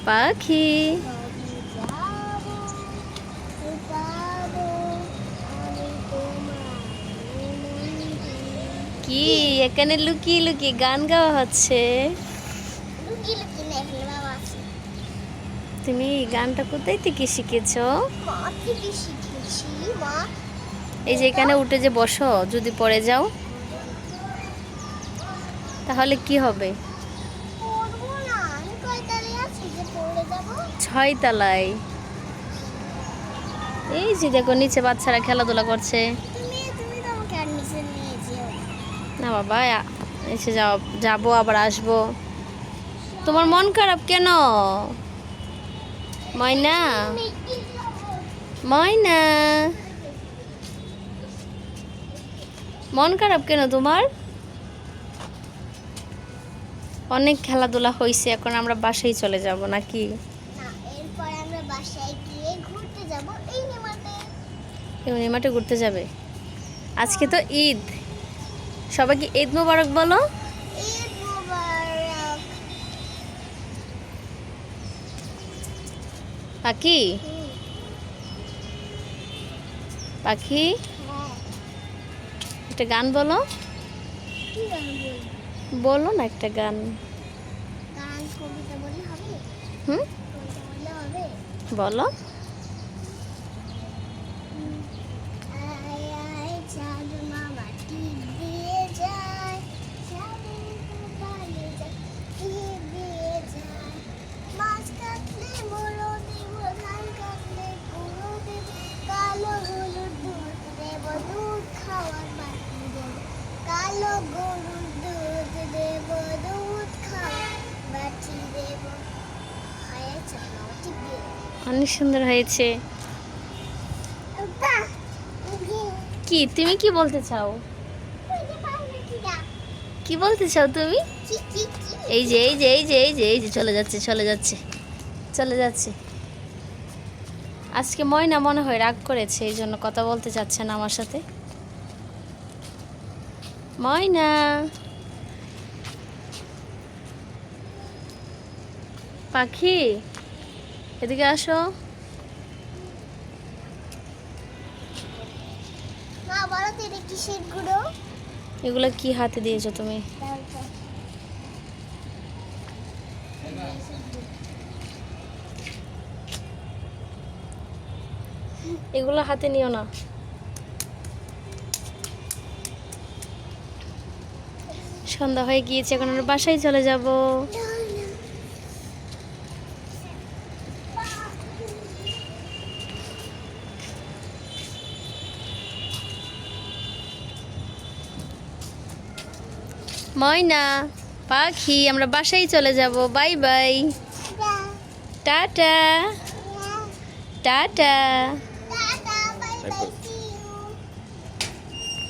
পাখি কি এখানে লুকিয়ে লুকিয়ে গান গাওয়া হচ্ছে? তুমি এই গানটা কোথায় থেকে শিখেছো? এই যে এখানে উঠে যে বসো, যদি পড়ে যাও তাহলে কি হবে? 6 তলায়। এই যে দেখো নিচে বাচ্চারা খেলাধুলা করছে। না বাবা, এসে যাবো আবার আসবো। তোমার মন খারাপ কেন ময়না? ময়না, মন খারাপ কেন তোমার? অনেক খেলাধুলা হয়েছে, এখন আমরা বাসায় চলে যাব নাকি? এই মাঠে ঘুরতে যাবে। আজকে তো ঈদ, সবাইকে ঈদ মোবারক বলো। পাখি পাখি একটা গান বলো। বলো না একটা গান। হুম, বলো। অনেক সুন্দর হয়েছে। কি তুমি কি বলতে চাও? কি বলতে চাও তুমি? এই যে এই যে এই যে এই যে এই যে চলে যাচ্ছে চলে যাচ্ছে চলে যাচ্ছে। আজকে ময়না মনে হয় রাগ করেছে, এই জন্য কথা বলতে চাচ্ছে না আমার সাথে। ময়না, পাখি এদিকে আসো। এগুলো কি হাতে দিয়েছো তুমি? এগুলো হাতে নিও না। সন্ধ্যা হয়ে গিয়েছে, এখন আমরা বাসায় চলে যাব। ময়না, পাখি, আমরা বাসায় চলে যাব। Bye bye, tata tata.